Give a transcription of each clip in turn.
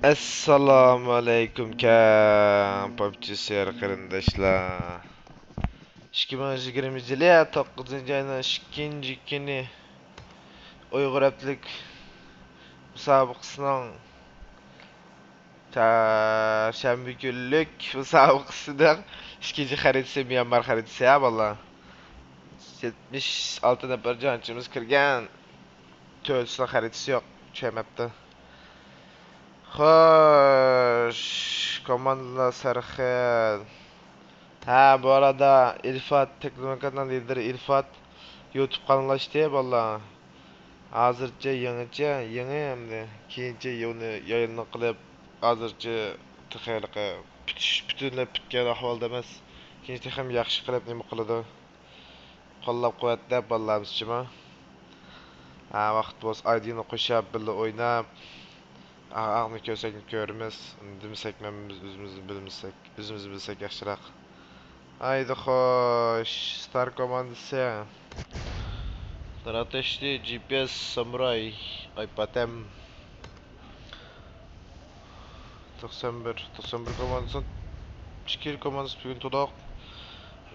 Assalamu alaikum PUBG ser qarindoshlar. 2020-yil 9-ayning 2-kuni Uyg'ur aplik musobaqasining shanba kunlik musobaqasida ikkinchi xaritasi Myanmar xaritasi ya bola. 76 nafar jangchimiz kirgan. 4 ta xaritasi yo'q, tushmabdi. Xo'sh, komandalar sarxil. Ha, bu arada İrfat Teknokanal lideri İrfat YouTube kanalı açtı valla. Hazırca yeni hem de keyince yayınını kılıp hazırca tıxaylıqı bütünlep bitken ahvalda emas. Keyince hem yaxşı kılıp nemi kılıdı. Qollab quvvatlab ballamızcıma. Ha, vaqt boz ID'ni qo'shab birga o'ynab ağını ko'rsakni ko'rimiz. Demisek memimiz o'zimizni bilsak yaxshiroq. Haydi xoş, Star komandası. Ateşli GPS Samuray Aypatem 91 komandası. Şikir komandası bugün todak.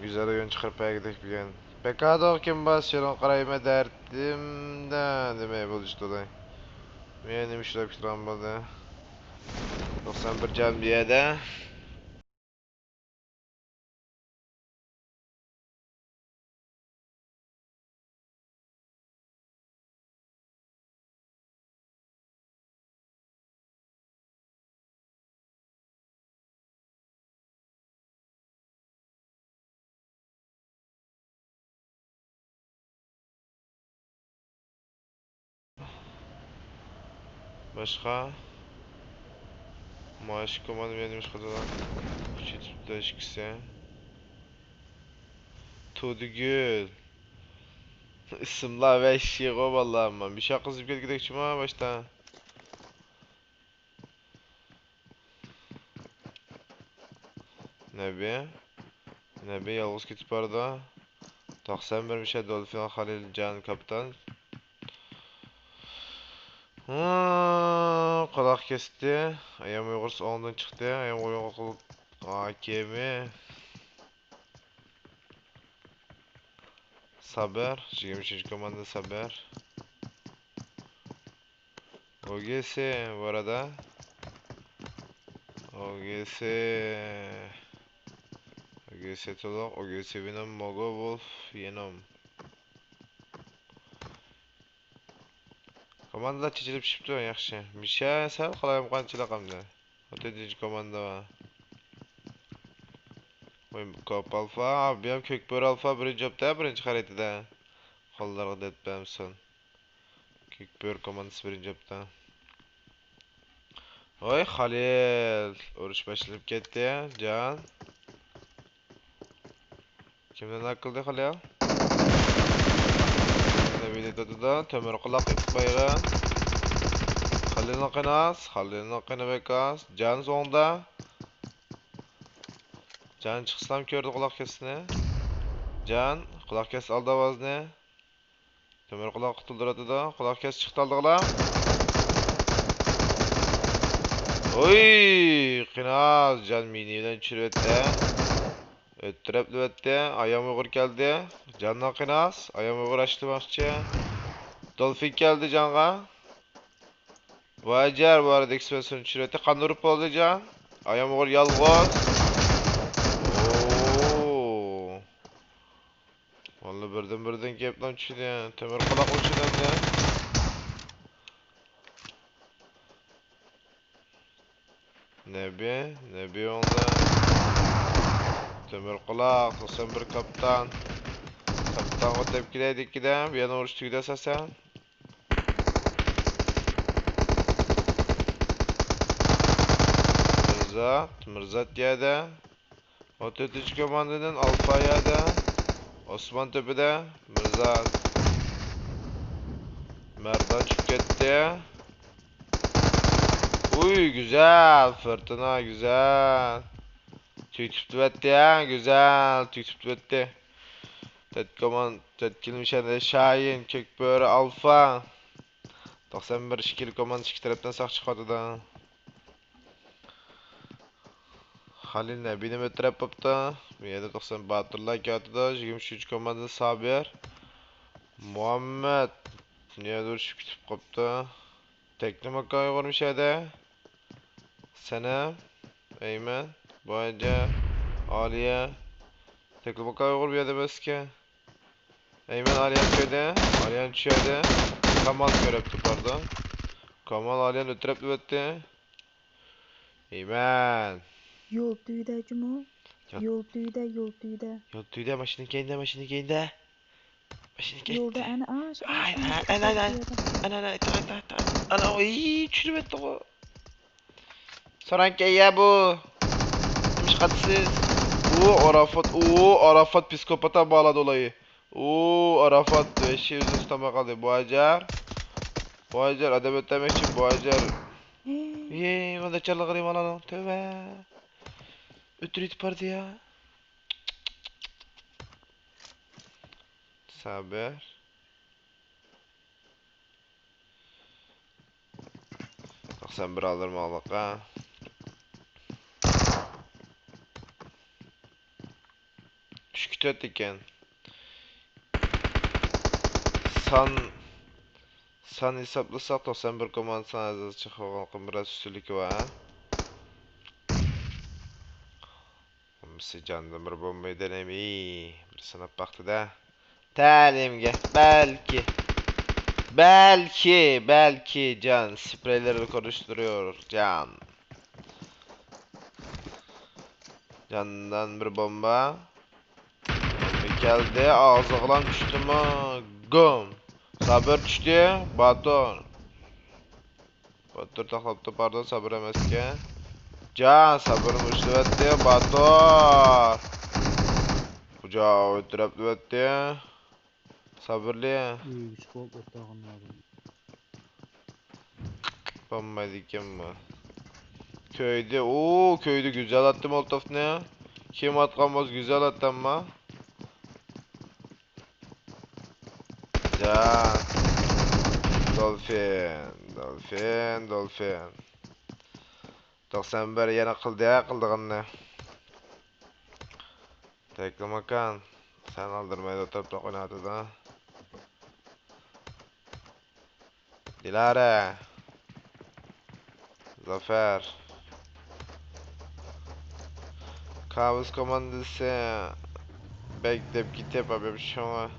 Güzel oyun çıkarıp gidip bugün. Pekado kim bas yalan qarayma derdimde demeye buluştu da. Benim işler bitiren buldu. 91 can bir yerde. Başka? Maaş komandı benim iş kazanan. Küçük değişikse. Tudigül. İsimler ve şey o vallahi ama bir şey kızıp gidelim çuma başta. Nebi? Nebi yalnız gitip arada. 91 bir şey Dolphin Halil Can kaptan. Kulak kesti. Ayam Uygurs ondan çıktı. Ayam Uygurs hakemi. Saber. 23. komanda Saber. OGS bu arada. OGS. OGS Tolok. OGS Venom Mogo Wolf Venom. Komandalar çekilip çıktı yaxşı. Bir şey sal qalayım qanchilaqamda. 4. komanda var. Kop alfa abi ham Kökbör alfa birinchi jobda birinchi xaritada. Qo'llarga detbamson. Kökbör komandasi birinchi jobda. Oy Halil, urush boshlanib ketdi, Jan. Kimdan aqldi Halil? Mana videoda temir quloq itbaygan. Halilning qini bekas, Jan sonda. Jan chiqsam ko'rdi quloq kesini. Jan, quloq kes oldi ovozni. Temir quloq qutuldiradi da, quloq kes chiqdi oldiga. Oy, qinaz Jan minidan tushirib o'tdi. Öttürüp öttü. Ayağım uğur geldi. Candan qinaz. Ayağım uğur açtırmakçı. Dolphin geldi canğa. Vajar bu arada ekspresyon çürüttü. Kandurup oldu can. Ayağım uğur yalğız. Ooo. Vallahi birden kepten çürüyen. Temir kulak uçudan ya. Nebi onda. Temir kulak. 91 kaptan. Kaptan o tepkileydik giden. Bir yana uğraştı gider sen. Mırzat yerde. 34. komandanın Alfa yerde. Osman Tepe'de. Mırzat. Merdan çık gitti. Uy güzel. Fırtına güzel. Tüytüp etti ya. Güzel. Tüytüp etti. Tetkilmişende Şahin. Kökbörü Alfa. 91 şikili komand iki taraftan sağ çıkardı da. Halil ne? Benim ötrep yaptı. 790 Batırlar katıda. 23 komanda Sabir. Muhammed. Niye duruş kütüp koptu? Tekli makayı kurmuş hadi. Senem. Eymen. Boyacı. Aliye. Tekli makayı kur bir hadi beske. Eymen Aliyen köyde. Aliyen köyde. Kamal görüptü pardon. Kamal Aliyen ötrep etti. Eymen. Yol düğde Cumo. Yol, Yol düğde, yol düğde. yol tüyde maşını giyinde maşını giyinde. Maşını Yolda gitti. ana aş Ay ana ay şu ay ay ufak ay. bir yerde. Ana ana oy çürüm etti o. Soran ki ya bu. Demiş katsız. Arafat psikopata bağladı olayı. Arafat eşeği yüzü tutama kaldı. Bu acar adabet demek için bu acar. Yeee o da çarlı kırayım alalım. Tövbe. Ötürü parti ya. Saber. Bak sen bir alır mı alak ha. Şükür ettikken. San San hesaplasak 91 komand sanazı çıkıp biraz üstünlük var ha. Misi canlı bir bombayı deneyim. Bir sınıf baktı da. Talimge belki can spreyleri konuşturuyor can. Candan bir bomba. Bir geldi ağzı düştü mü? Gum. Sabır düştü. Baton. Batur taklaptı pardon sabır emeske. Can sabırın uçtu etti. Batur. Bucağı ötürüp etti. Sabırlı. Skop otağınladım. Bomba dikim mi? Köyde güzel attı Molotov ne? Kim atkamaz güzel attı ama. Can. Dolphin. 91 yana kıldı ya kıldığını. Tekli makan. Sen aldırmayı da top da oynadı da. Dilara. Zafer. Kabus komandası. Beklep gidip abim şuna.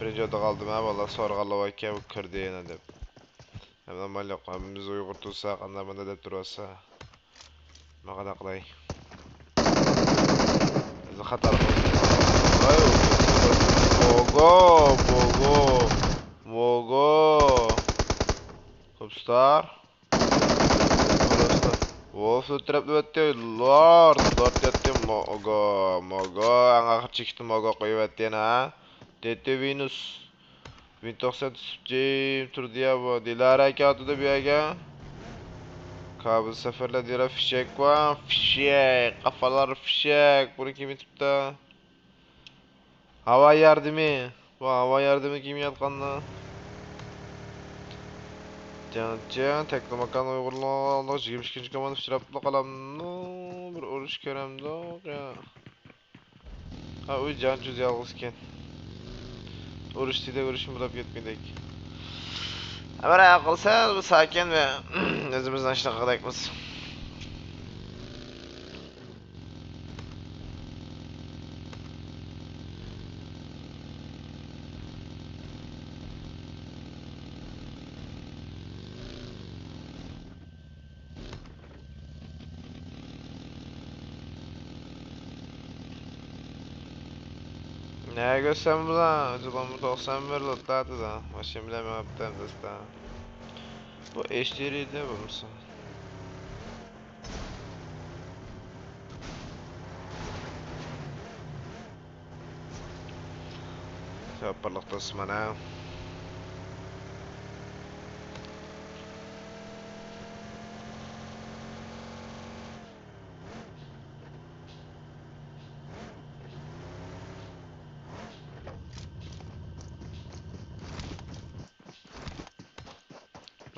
Birinci oda kaldım ha valla sorgalı vakiye bu kırdı yine de. Hem de mal yok abimiz uykurtulsak anlamında da durursa. Ne kadar kolay. Bizi hatar ay Bogo. Popstar. Wolf trap etti. Lord etti Mogo. Ang çıktı Mogo koyup ha. Tete Venus. 1900 tur diye bu. Dilara kağıdı da bir aga. Kabul seferle diğer fişek var. Fişek. Kafalar fişek. Bunu kim tuttu? Hava yardımı. Bu hava yardımı kim yapkanlı? Can tekli makan uygurluğu. 22. komanda fişiraplı kalamlı. Bir oruç keremde ya. Ha uy can cüz yalğızken. Oruç değil de görüşüm bulup yetmedik. Hemen akılsa sakin ve özümüzden işte kadayımız. Ne görsem bu da, acaba bu 91 lotadı da, başım bile mi yaptım da. Bu eşleriydi bu musun? Yaparlık da smana.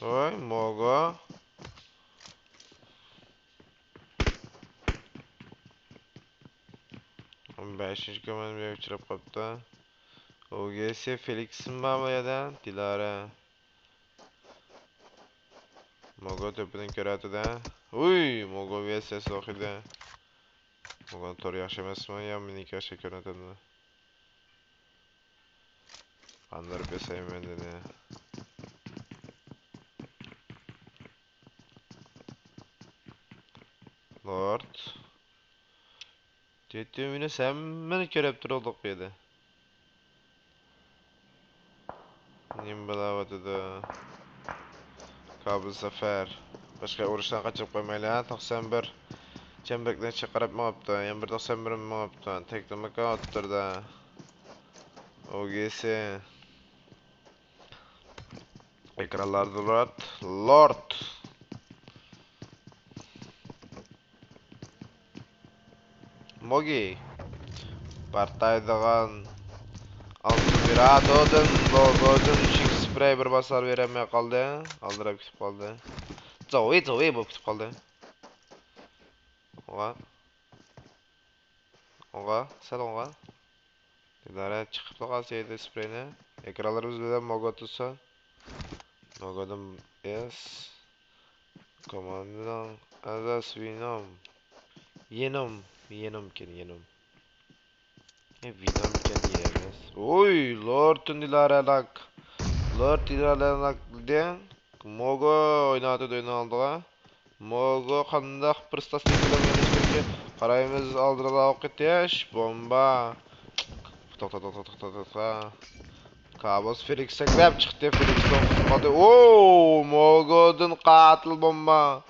Oy, mogo. 5. komanda bir uçurap kaptı. OGS Felix'in bağlayadan Dilara. Mogo töpünün köratida. Uy, Mogo VSS oxida. Mogo tor yaxshi emasmi? Ya meniki yaxshi ko'rinadi. Qandirib yasayman dedi. Lord. Tetümünü sen beni körep turulduq dedi. Nim bilavatida. Kabul zafer. Başka uğraştan kaçıp koymayla 91. Çembekten çıkarıp maptı. Yan bir 91 maptı. Teklemek attırdı. OGS. Ekranlarda Lord. Lord. Mogi. Partaydıgan. Altımiradodun. Logodun. Şik sprey bir basar veremeye kaldı. Aldırıp gitip kaldı. Zoe bu gitip kaldı. Oğa. Oğa. Sen oğa. Dilara çıkıp da kalsaydı spreyine. Ekranlarımız bilen Mogo tutsa. Mogo'dan yes. Komandan Azas Venom. Yenom ken yenom. Venom ken yemez. Oy Lord'un Dilara'lak. Lord Dilara'lak de. Mogo oynadı dön aldığa. Mogo kandak pırstas tekrar qaraymiz aldırala oketiş. Bomba. Ta. Kabus Felix'e grab çıktı. Felix'e okumadı. Ooo Mogo'dun katil bomba.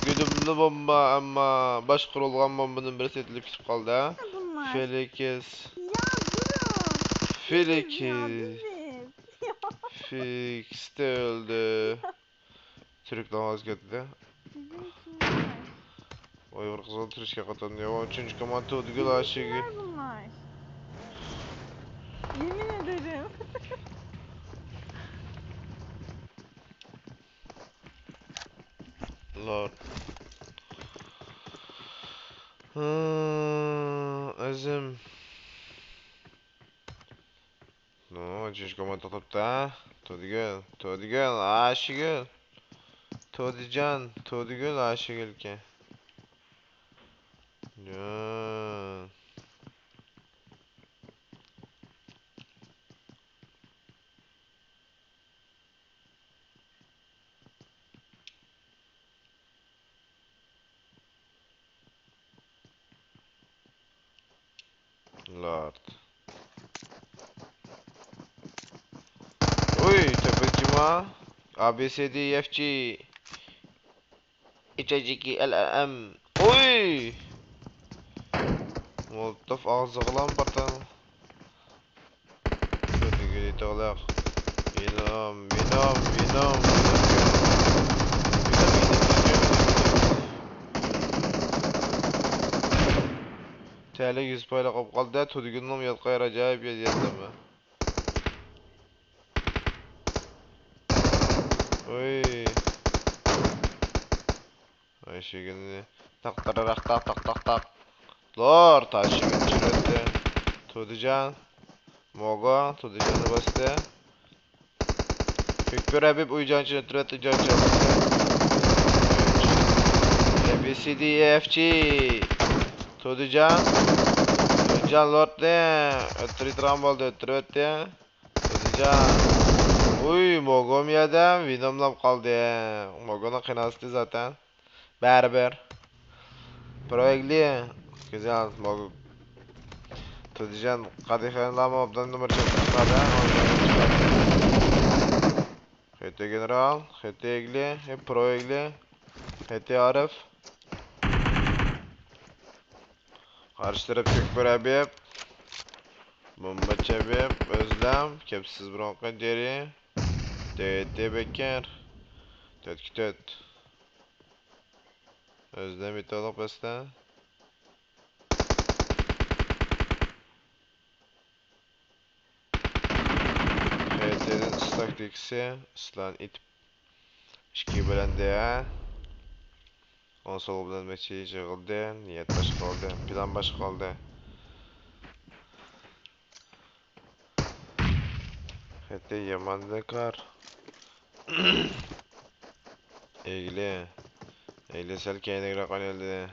Güdümlü bomba ama baş kurulgan bombanın birisi edilip gitip kaldı ha. Bunlar. Felix. Ya durun. Felix. Ya bizim. Felix de öldü. Türk'ten vazgeçti. Bizim kimler? Oy kızıl Türk'e katanıyor. 3. komando ödülü aşığı. Kimler bunlar? Yemin ederim. Lord. Azim. No, 3. komando tuttu. Todi gel, aşığı. Todi gel aşığı ki. Ya. Lord. Uy, tepecima. A, B, C, D, E, F, G. H, I, J, K, L, M. Uy! Molotov ağzı lan partan. Kötü gülü tağlaq. Venom. Tele 100 payla qop qaldı. Tudugunum yatqa yaracayıb yediyəndəmə. Uy. Ayşegül'ü tak. Lord Ayşegül çürüttü. Tuducan. Mogo. Tuducan'ı bastı. Hükbür Habib uycan çürüttü. Can çaldı. A, B, C, D, E, F, G. Tuducan. Tuducan Lord de. Öttürütüran boldu. Öttürüttü. Tuducan. Uy Mogo'm yedem. Venom'lam kaldı. Mogo'nun kınası zaten. Berber. Proegli. Güzel. Mogo. Tuducan. Kadife'nin lama obdan numara çıkardı. HT General. HT Egli. Hep Proegli. HT Arif. Karşı taraf Hükbür Habib. Bomba Çebip. Özlem. Kepsiz Bronco Jerry. TT Beker. Töt. Özlem itoluk beste. HT'nin ıslak dikisi. Islan it. İşki bilen de. Konsol bilen meçeyi çığıldı. Niyet başka oldu. Plan başka oldu. Hette yaman kar. Eyle. Eyle sel kaynağı kanalde.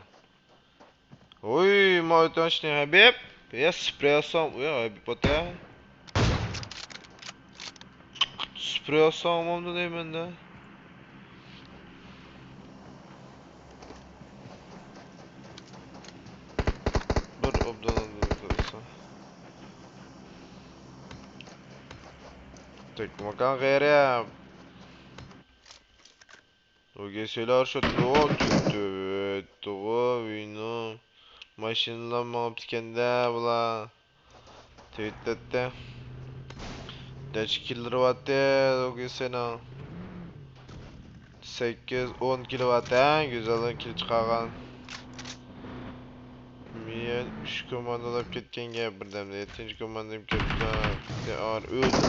Oy, mağdur ne Habib? Ya sprey alsam, ya Habib ota. Sprey alsam oldu değil mi de? Bir obdan alırsa. Tek makan gayrı. O geçeler şu tuğ tüktü. Tuğ vino. Maşinla maptikende bula. Tüyttette. Kaç killer vattı o geçene. 8-10 kilowatt güzel kil çıkargan. Men 3 komandalab ketganga birdamda 7-chi komandam ketdi. Ar o'ldi.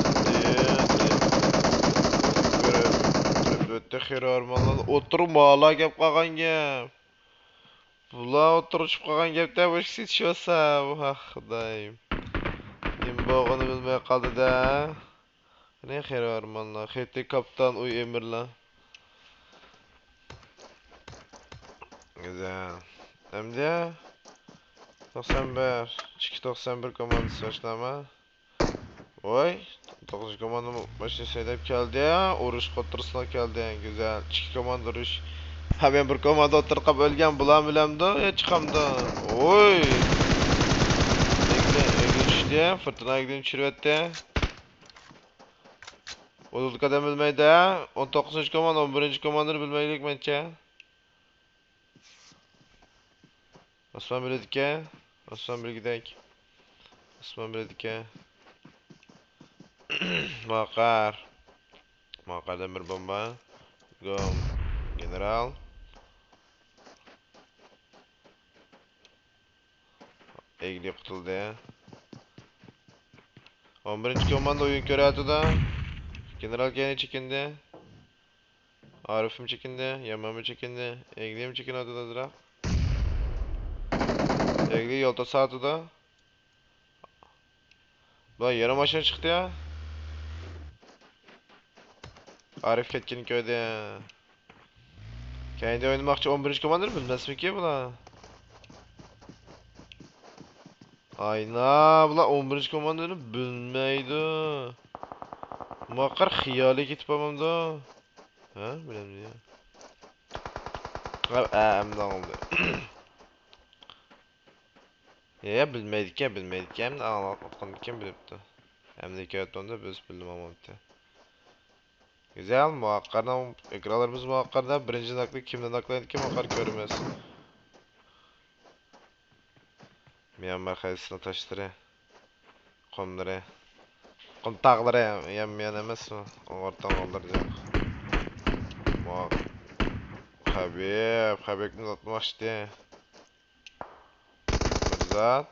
Turib o'tdi xir armonlar o'tirmala gap qolgan gap. Bular o'tirishib qolgan gapda boshqa setishyosa, voh xudoyim. Men bog'ini bilmay qoldi-da. Ne xir armonlar, xeti kapitan uy emirlar. Güzel. Hamda 91, 291 komandası başlama. Oy, 9 komanda başta söyleyip geldi ya. Uruş kotursuna geldi. Güzel. 2 komanda uruş. Ha ben bir komanda oturup ölgen bulam bilemdi ya çıkamdı. Oy. Egli düştü. Fırtına egli düşürüvetti. Odul kadem bilmeydi. 19. komanda 11. komandanı bilmeylik bence. Osman bildik ya. Osman bilgidek. Osman bildik ya. Makar. Makardan bir bomba. Gom. General. Egli kutuldu ya. 11. komanda oyun körüyordu da. General gene çekindi. Arif'im çekindi. Yamam'ı çekindi. Egli'm çekindi adı da. Egli yolda sağdı da. Lan yarım aşağı çıktı ya. Arif ketkin köyde ya. Kendi oynamakçı 11. komandır bilmez mi ki bu la? Ayna bu la 11. komandırı bilmeydi. Makar hiyali gitip amamda. Ha bilmem ya. Emdan oldu. Ya bilmeydik ya bilmeydik ya hem de anlatmadık kim bilipti. Hem de hikayet onda biz bildim ama bitti. Güzel muhakkardan ekralarımız muhakkarda birinci nakli kimden naklaydı kim muhakkar görmez. Myanmar kayısını taştırı. Komları. Kontakları yanmayan emez mi? Ortadan kaldıracak. Muhak. Habib'ni atmıştı. Fırzat.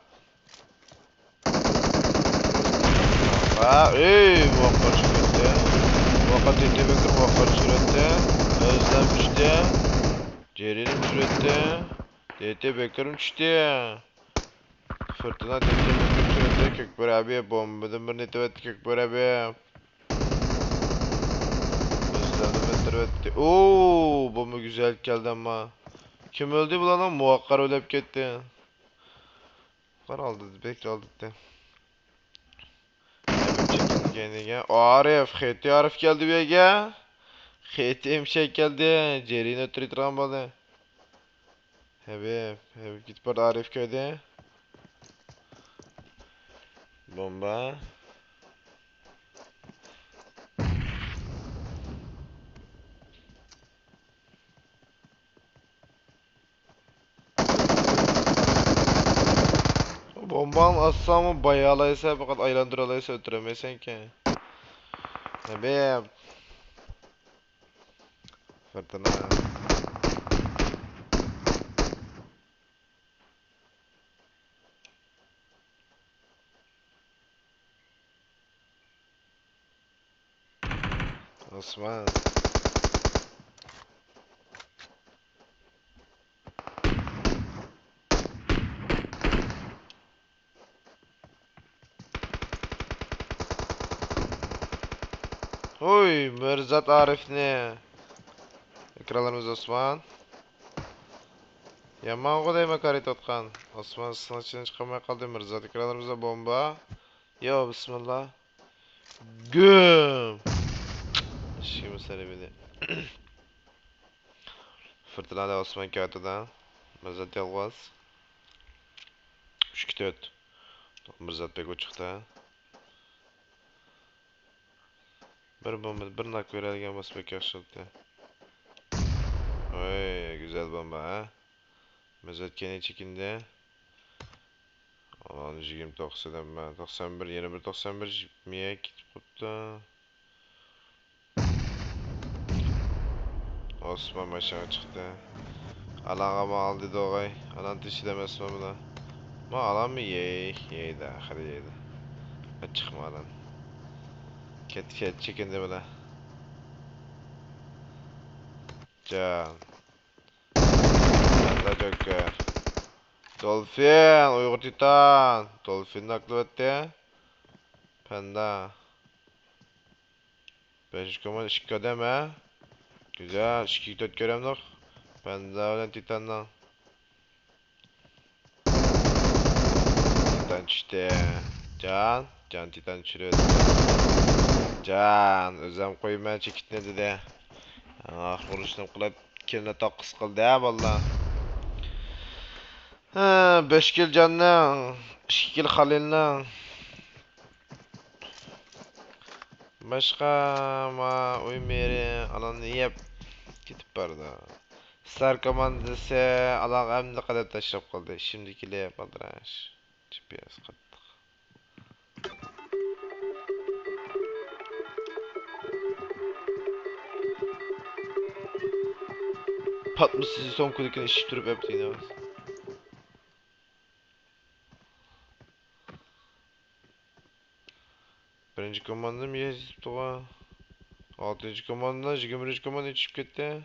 Muhakkar şürette. Muhakkar TT Bekir muhakkar şürette. Özlem düştü. Cerinim şürette. TT Bekir'im düştü. Fırtına TT Bekir şürette. Kökbür abi. Bombadan bir neti vetti Kökbür abi. Özlem'den bir vetti. Ooo bomba güzel geldi ama. Kim öldü bu lan? Muhakkar ölüp gitti. Var aldı. Bekle aldı de. Kendiga Arif, Xeti Arif geldi bu yerga. Xeti emshak geldi. Jerini o'tirib turgan bo'ldi. Habib gitib bordi Arif köyde. Bomba. Bombanı atsamı bayalaysa fakat aylandıralaysa ötüremeysen ki. Habib. Fırtına. Osman. Oy, Mirzat Arifni. Ekranlarımız Osman. Yaman qoday makarit otqan. Osman sınıfçının çıkamay qaldı Mirzat. Ekranlarımızda bomba. Yo, bismillah. Güm. Şi mesele bile. Fırtınada Osman kağıtıdan. Mirzat yalğaz. 3-2-4. Mirzat pek uçukta. Bir bomba, bir nak verilgen bas pek yaxşılıkta. Oy, güzel bomba ha. Mirzat kene çekindi. Alan 29'dan ben 91 yeni bir 91 miye gitip kuttu. Osman başına çıktı. Alan ama aldı doğay. Alan dışı demez mi bu da? Ma alan mı yeydi ahir yeydi. Çıkma alan. Ket çekindi bile. Can. Yanda Joker. Dolphin. Uygur Titan. Dolphin aklı etti. Panda. 5,2 deme. Güzel. 2-4 göremdik. Panda ile Titan'dan. Titan düştü. Can Titan düşürüyor. Can. Özlem koyma çekitmedi de. Ah vuruştum kulak kirine takıs kıldı ya valla. 5 kill canlı. 2 kill Halil'le. Başka ama oyun yeri alanı yep gidip bardı. Star komandası alan hem ne kadar taşıp kaldı. Şimdiki yap adraş. GPS kattık. Patmış sizi son kulikini işip durup öptüğüne bas. Birinci komandam yazıp tuğa. Altıncı komandan 21. komanda içip gitti.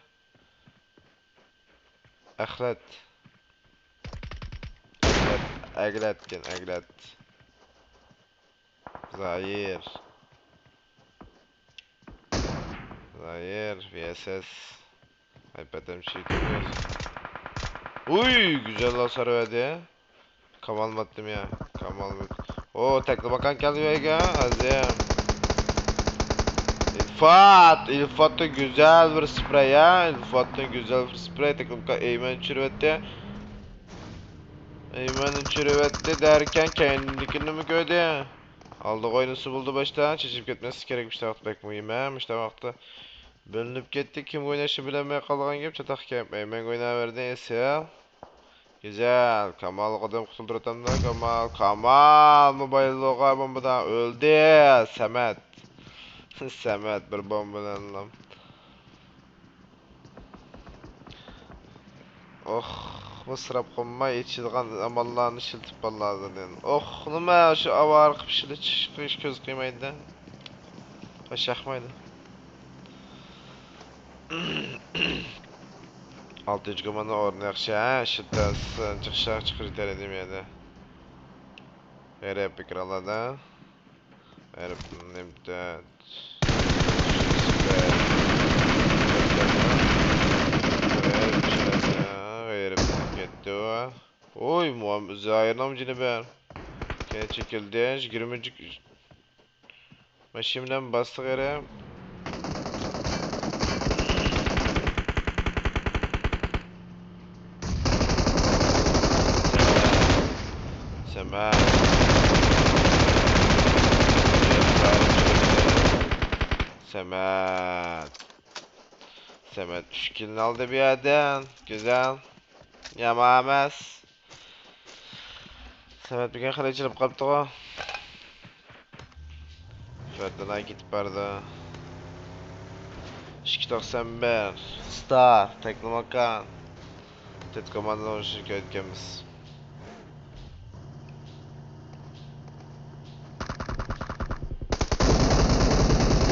Ahlet. Aglet. Zahir. VSS. iPad'im şey tutuyor. Uy güzel hasar verdi. Kamal battım ya. Kamal bat. Oo tekli bakan geldi ya Azim. İlfat da güzel bir sprey ya. İlfat da güzel bir sprey. Tekli bakan Eymen çürüvetti. Eymen'in çürüvetti derken kendikini mi gördü? Aldık oyunusu buldu başta. Çeşip gitmesi gerekmiş de pek mühim ha. İşte vakti. Bölünüp gittik. Kim oynaşı bilemeye kalgan gibi çatak kemp. Eymen oynaverdi ese. Güzel. Kamal kadın kurtulduratan da Kamal mobilloğa bombadan öldü. Samet. Samet bir bombadan lan. Oh. Mısırap konmay içilgan amallarını şıltıp balladı den. Oh nima şu avar kıpşılı çıkış göz kıymaydı. Aşakmaydı. 6. komanda ornakşı ha. Şıddas çıkışa çıkır demeydi. Erep ekralada. Erep nimdet. Erep gitti o. Oy Muhammed Zahir namcını ben. Kene çekildi. 20. Maşimden bastık yere. Semer. Semet. Semet 3 killini aldı bir yerden. Güzel. Yamamaz. Semet bir gün kalecilik kaptı o. Fırtına gitip barda. 291. Star. Teknomakan. Tet komandan oluşur köydükemiz.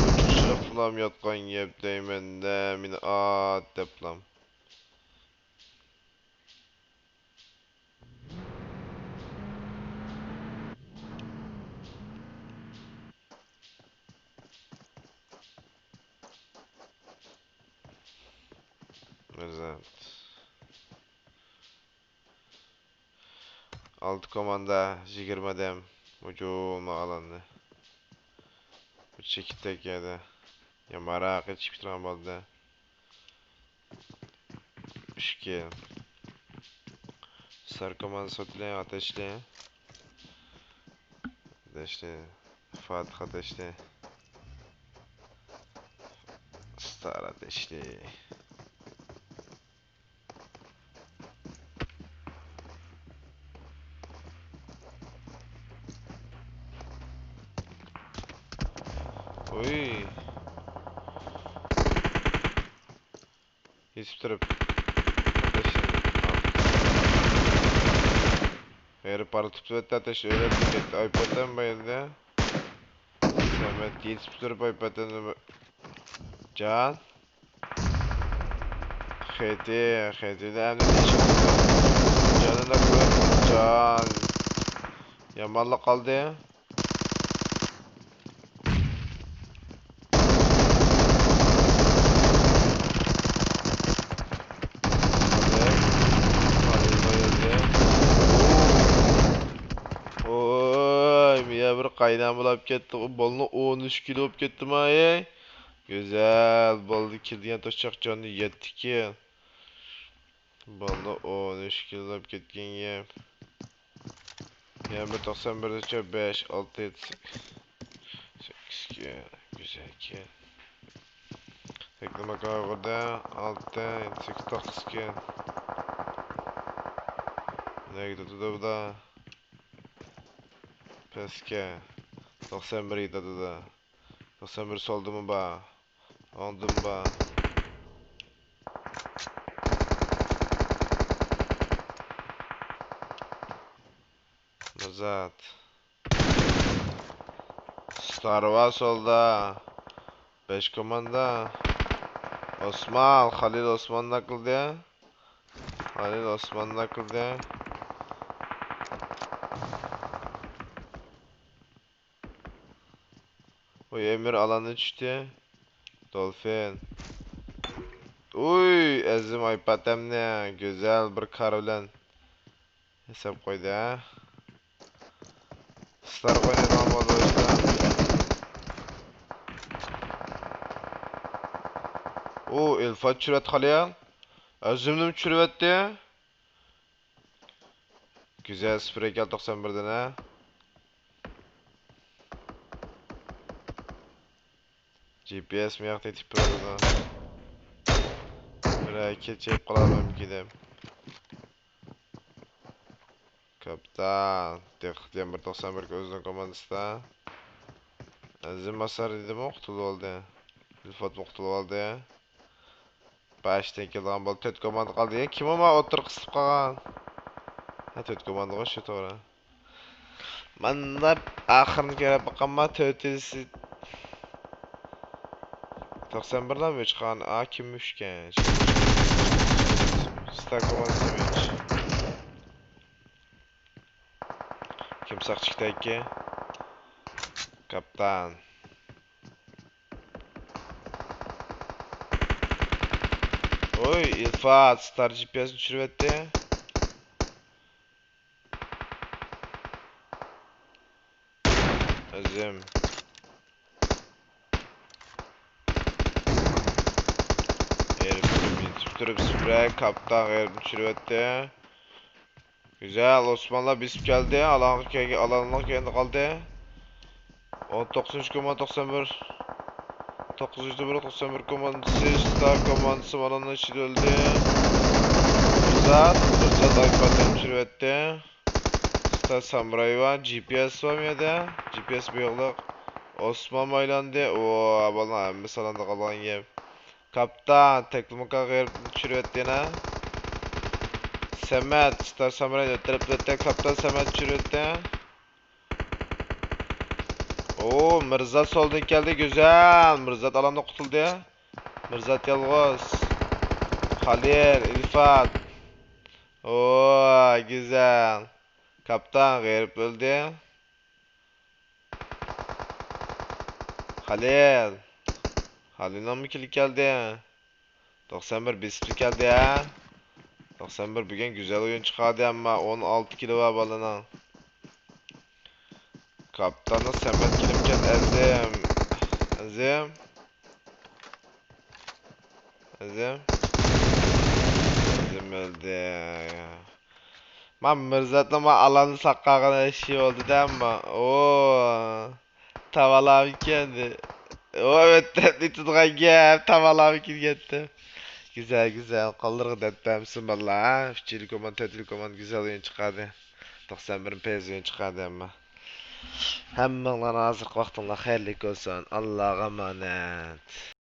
Uçuşuklam yatkan yep değmende. Mini at deplam. Güzel. 6 komanda 20 dem. Hücum alanı. Bu çekirdek yedi. Ya merak et hiçbir tane oldu. 3-2. Sarı komanda sotle ateşli. Ateşli. Fatih ateşli. Star ateşli. Oy. Hiç durup ateşli. Her para tutup ateşli öyle tüketti. iPad'den bayıldı. Samet hiç durup iPad'den Can. Hedi de emni çıktı. Canına koy. Can. Yamallı kaldı ya. Halil bayıldı. Oy, miye bir kaynan bulap ketdi. Bolunu 13 kilo op ketdim ay. Güzel. Boldu kirdiyen toşacak canı yetti ki. Bolunu 13 kilo op ketken ye. Yani 1.91'de 5, 6, 7, 8 ki. Güzel ki. Tekleme kavgada 6, 7, 8, 9 ki. Ne gidiyordu da bu da? Peske. 91 gidiyordu da. 91 soldu mu ba? Aldım ba. Nazat. Starva solda. 5 komanda. Osman. Halil Osman nakıldı ya. Halil Osman nakıldı ya. O Emir alanı düştü. Dolphin. Uy, ezim iPad'em ne? Güzel bir karolen. Hesap koydu ha. Star oynayan olmadı işte. O Elfat çürüt Halil. Özümlüm çürüvetti. Güzel sprey gel 91'den ha. GPS mi yaktı tipi orada. Bir hareket çekip kalamam gidem. Kaptan. Tekten 191 özünün komandası da. Azim basar dedim o kutulu oldu. Elfat kutulu oldu ya. Baştan kelgan bol 4 komanda kaldı ya. Kim ama otur kısıp kalgan. Ha 4 komanda koş şu to'g'ri. Manda oxirini ko'rib boqqanman 4'si 91dan mi chiqqan? A kimishkan? Star komandasi. Kimsoq chiqdi aka? Kaptan. Oy, Ilfat Star GPS'ni tushiribdi. Azim. Turib süpürek kaptan g'erini tushiribdi. Güzel, Osmanlı bisip geldi. Alanlar kendi kaldı. 19.91 991 komandası Star komandası alanın içi öldü. Fırsat iPad'den tushiribdi. Star Samuray var. GPS var mı ya da? GPS bir yokluk. Osman Maylandı. Ooo, bana emmi salanda kalan yem. Kaptan, teklimaka g'erib tushiribdi na. Samet, Star Samuray ötürüp kaptan Samet tushiribdi. Oo, Mirzat soldan geldi. Güzel. Mirzat alanda kurtuldu ya. Mirzat yalğız. Halil, İlfat. Oo, güzel. Kaptan g'erib öldü. Halil. Halil'den mi kilit geldi? 91 bir geldi ya. 91 bugün güzel oyun çıkardı ama 16 kilo var balına. Kaptanı Samet Kilimken Ezim. Ezim. Ezim. Ezim öldü ya. Ben Mirzat'la alanı sakkağına şey oldu değil mi? Oo. Tavalar kendi. O evet tetli tutkan gel. Tavalar gitti. Güzel güzel. Kaldırı detmemsin valla. Fçilik oman tetlik oman güzel oyun çıkardı. 91'in pez oyun çıkardı ama. Hemen lan azık vaxtınla xeyirlik olsun. Allah'a emanet.